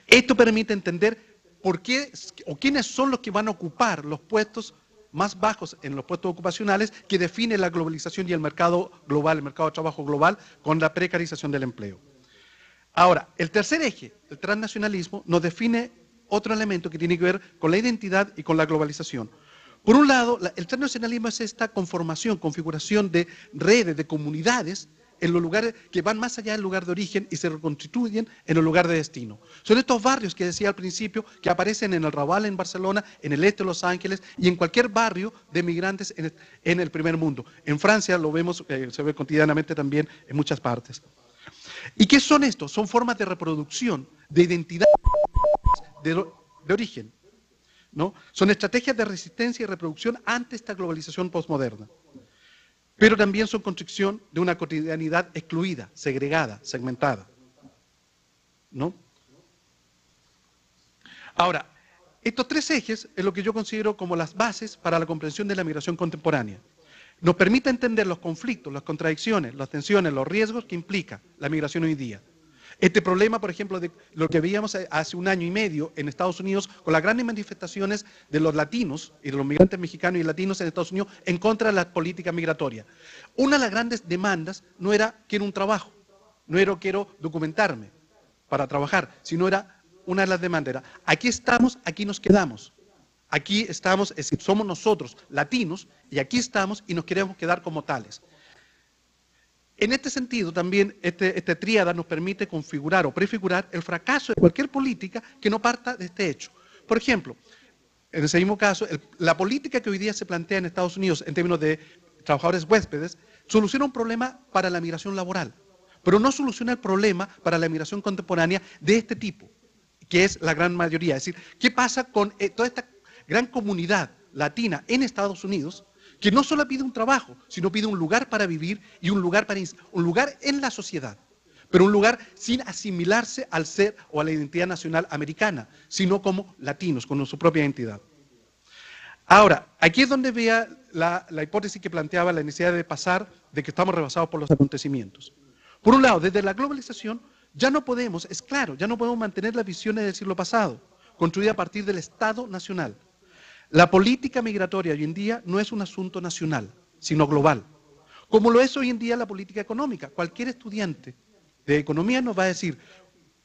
Esto permite entender por qué o quiénes son los que van a ocupar los puestos más bajos en los puestos ocupacionales que define la globalización y el mercado global, el mercado de trabajo global, con la precarización del empleo. Ahora, el tercer eje, el transnacionalismo, nos define otro elemento que tiene que ver con la identidad y con la globalización. Por un lado, el transnacionalismo es esta conformación, configuración de redes, de comunidades, en los lugares que van más allá del lugar de origen y se reconstituyen en el lugar de destino. Son estos barrios que decía al principio, que aparecen en el Raval en Barcelona, en el este de Los Ángeles y en cualquier barrio de migrantes en el primer mundo. En Francia lo vemos, se ve cotidianamente también en muchas partes. ¿Y qué son estos? Son formas de reproducción, de identidad de origen, ¿no? Son estrategias de resistencia y reproducción ante esta globalización postmoderna. Pero también son construcción de una cotidianidad excluida, segregada, segmentada, ¿no? Ahora, estos tres ejes es lo que yo considero como las bases para la comprensión de la migración contemporánea. Nos permite entender los conflictos, las contradicciones, las tensiones, los riesgos que implica la migración hoy día. Este problema, por ejemplo, de lo que veíamos hace un año y medio en Estados Unidos con las grandes manifestaciones de los latinos y de los migrantes mexicanos y latinos en Estados Unidos en contra de la política migratoria. Una de las grandes demandas no era quiero un trabajo, no era quiero documentarme para trabajar, sino era una de las demandas era aquí estamos, aquí nos quedamos. Aquí estamos, es decir, somos nosotros, latinos, y aquí estamos y nos queremos quedar como tales. En este sentido, también esta tríada nos permite configurar o prefigurar el fracaso de cualquier política que no parta de este hecho. Por ejemplo, en ese mismo caso, la política que hoy día se plantea en Estados Unidos en términos de trabajadores huéspedes soluciona un problema para la migración laboral, pero no soluciona el problema para la migración contemporánea de este tipo, que es la gran mayoría. Es decir, ¿qué pasa con toda esta gran comunidad latina en Estados Unidos que no solo pide un trabajo, sino pide un lugar para vivir y un lugar en la sociedad, pero un lugar sin asimilarse al ser o a la identidad nacional americana, sino como latinos, con su propia identidad? Ahora, aquí es donde vea la hipótesis que planteaba la necesidad de pasar de que estamos rebasados por los acontecimientos. Por un lado, desde la globalización ya no podemos, es claro, ya no podemos mantener las visiones del siglo pasado, construidas a partir del Estado nacional. La política migratoria hoy en día no es un asunto nacional, sino global. Como lo es hoy en día la política económica. Cualquier estudiante de economía nos va a decir,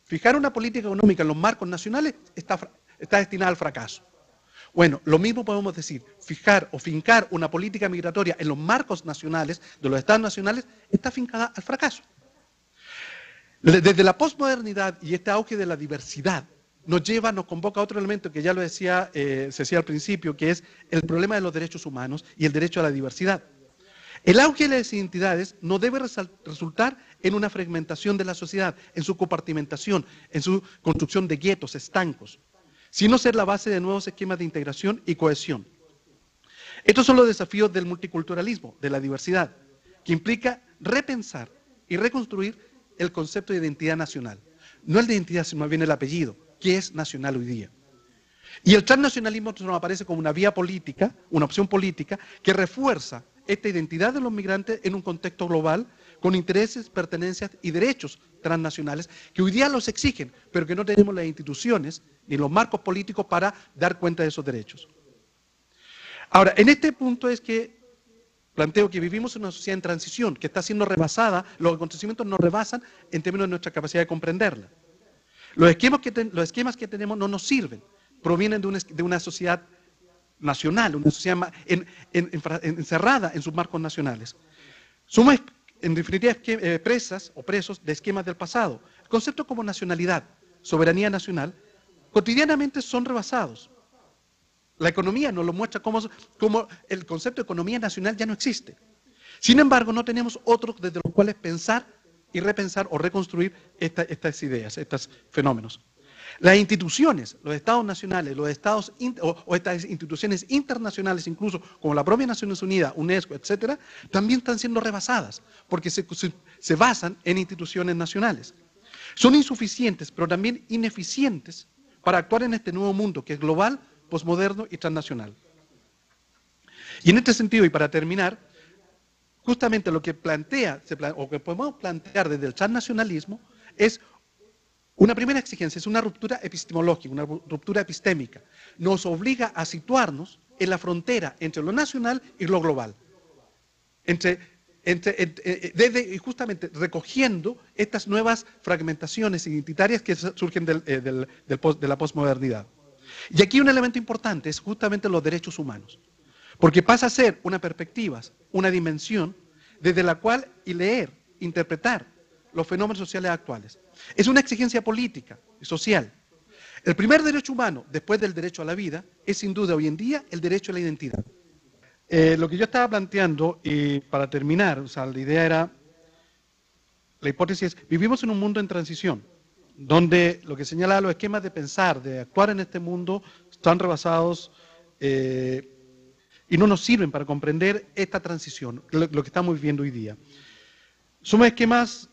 fijar una política económica en los marcos nacionales está destinada al fracaso. Bueno, lo mismo podemos decir, fijar o fincar una política migratoria en los marcos nacionales, de los estados nacionales, está fincada al fracaso. Desde la posmodernidad y este auge de la diversidad, nos convoca a otro elemento que ya lo decía, se decía al principio, que es el problema de los derechos humanos y el derecho a la diversidad. El auge de las identidades no debe resultar en una fragmentación de la sociedad, en su compartimentación, en su construcción de guetos, estancos, sino ser la base de nuevos esquemas de integración y cohesión. Estos son los desafíos del multiculturalismo, de la diversidad, que implica repensar y reconstruir el concepto de identidad nacional. No el de identidad, sino más bien el apellido, que es nacional hoy día. Y el transnacionalismo nos aparece como una vía política, una opción política, que refuerza esta identidad de los migrantes en un contexto global, con intereses, pertenencias y derechos transnacionales, que hoy día los exigen, pero que no tenemos las instituciones ni los marcos políticos para dar cuenta de esos derechos. Ahora, en este punto es que planteo que vivimos en una sociedad en transición, que está siendo rebasada, los acontecimientos nos rebasan en términos de nuestra capacidad de comprenderla. Los esquemas que tenemos no nos sirven, provienen de una sociedad nacional, una sociedad encerrada en sus marcos nacionales. Somos, en definitiva, presas o presos de esquemas del pasado. Conceptos como nacionalidad, soberanía nacional, cotidianamente son rebasados. La economía nos lo muestra como el concepto de economía nacional ya no existe. Sin embargo, no tenemos otros desde los cuales pensar y repensar o reconstruir estas ideas, estos fenómenos. Las instituciones, los estados nacionales, los estados o estas instituciones internacionales, incluso como la propia Naciones Unidas, UNESCO, etcétera, también están siendo rebasadas porque se basan en instituciones nacionales. Son insuficientes, pero también ineficientes para actuar en este nuevo mundo que es global, posmoderno y transnacional. Y en este sentido, y para terminar, justamente lo que o que podemos plantear desde el transnacionalismo es Una primera exigencia es una ruptura epistemológica, una ruptura epistémica. Nos obliga a situarnos en la frontera entre lo nacional y lo global. Justamente recogiendo estas nuevas fragmentaciones identitarias que surgen de la posmodernidad. Y aquí un elemento importante es justamente los derechos humanos, porque pasa a ser una perspectiva, una dimensión desde la cual leer, interpretar los fenómenos sociales actuales. Es una exigencia política y social. El primer derecho humano, después del derecho a la vida, es sin duda hoy en día el derecho a la identidad. Lo que yo estaba planteando, y para terminar, o sea, la idea era, la hipótesis es, vivimos en un mundo en transición, donde lo que señala los esquemas de pensar, de actuar en este mundo, están rebasados y no nos sirven para comprender esta transición, lo que estamos viviendo hoy día. Somos esquemas,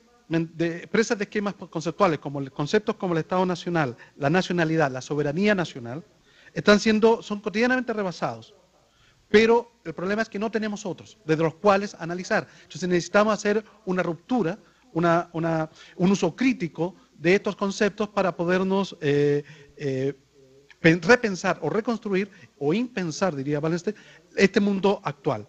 presas de esquemas conceptuales, conceptos como el Estado Nacional, la nacionalidad, la soberanía nacional, son cotidianamente rebasados. Pero el problema es que no tenemos otros, desde los cuales analizar. Entonces necesitamos hacer una ruptura, un uso crítico de estos conceptos para podernos repensar o reconstruir o impensar, diría Wallenstein, este mundo actual.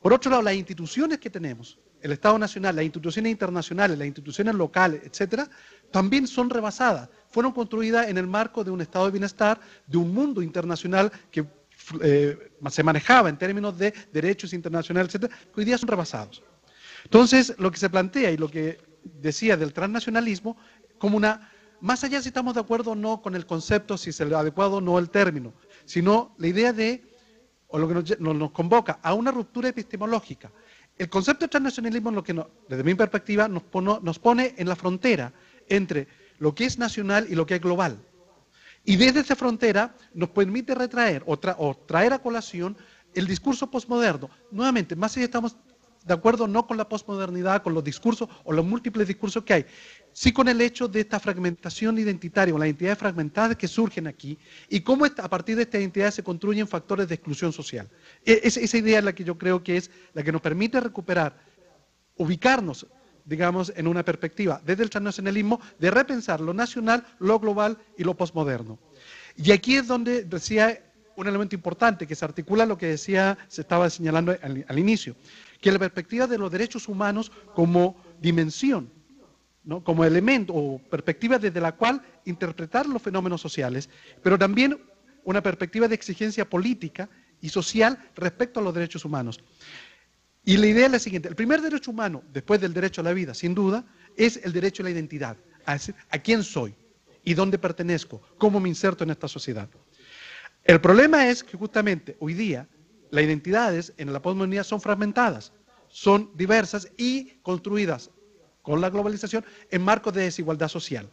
Por otro lado, las instituciones que tenemos, el Estado Nacional, las instituciones internacionales, las instituciones locales, etcétera, también son rebasadas. Fueron construidas en el marco de un estado de bienestar, de un mundo internacional que se manejaba en términos de derechos internacionales, etcétera, que hoy día son rebasados. Entonces, lo que se plantea y lo que decía del transnacionalismo, como más allá si estamos de acuerdo o no con el concepto, si es el adecuado o no el término, sino la idea o lo que nos convoca a una ruptura epistemológica. El concepto de transnacionalismo, desde mi perspectiva, nos pone en la frontera entre lo que es nacional y lo que es global. Y desde esa frontera nos permite retraer o traer a colación el discurso posmoderno. Nuevamente, más allá estamos de acuerdo no con la posmodernidad, con los discursos o los múltiples discursos que hay, sí con el hecho de esta fragmentación identitaria o las identidades fragmentadas que surgen aquí y cómo a partir de estas identidades se construyen factores de exclusión social. Esa idea es la que yo creo que es la que nos permite recuperar, ubicarnos, digamos, en una perspectiva desde el transnacionalismo de repensar lo nacional, lo global y lo posmoderno. Y aquí es donde decía un elemento importante que se articula lo que se estaba señalando al inicio, que la perspectiva de los derechos humanos como dimensión, ¿no? Como elemento o perspectiva desde la cual interpretar los fenómenos sociales, pero también una perspectiva de exigencia política y social respecto a los derechos humanos. Y la idea es la siguiente: el primer derecho humano, después del derecho a la vida, sin duda, es el derecho a la identidad, a decir, a quién soy y dónde pertenezco, cómo me inserto en esta sociedad. El problema es que justamente hoy día las identidades en la posmodernidad son fragmentadas, son diversas y construidas con la globalización en marcos de desigualdad social.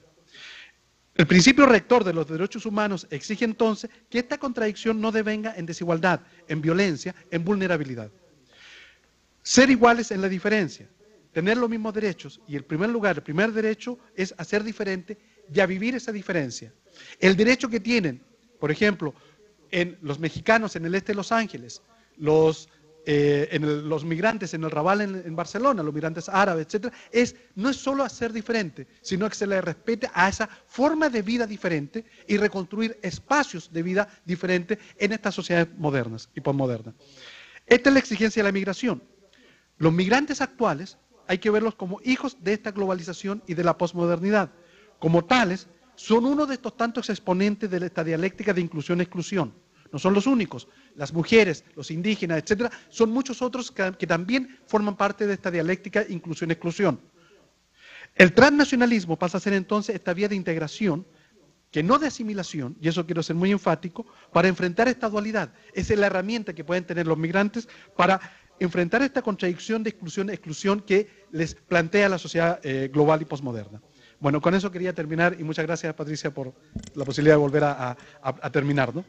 El principio rector de los derechos humanos exige entonces que esta contradicción no devenga en desigualdad, en violencia, en vulnerabilidad. Ser iguales en la diferencia, tener los mismos derechos y el primer derecho es a ser diferente y a vivir esa diferencia. El derecho que tienen, por ejemplo, en los mexicanos en el este de Los Ángeles, los migrantes en el Raval en Barcelona, los migrantes árabes, etcétera, no es solo a ser diferente, sino que se le respete a esa forma de vida diferente y reconstruir espacios de vida diferentes en estas sociedades modernas y posmodernas. Esta es la exigencia de la migración. Los migrantes actuales hay que verlos como hijos de esta globalización y de la posmodernidad. Como tales, son uno de estos tantos exponentes de esta dialéctica de inclusión-exclusión. No son los únicos. Las mujeres, los indígenas, etcétera, son muchos otros que también forman parte de esta dialéctica inclusión-exclusión. El transnacionalismo pasa a ser entonces esta vía de integración, que no de asimilación, y eso quiero ser muy enfático, para enfrentar esta dualidad. Esa es la herramienta que pueden tener los migrantes para enfrentar esta contradicción de exclusión que les plantea la sociedad global y posmoderna. Bueno, con eso quería terminar y muchas gracias, Patricia, por la posibilidad de volver a terminar, ¿no?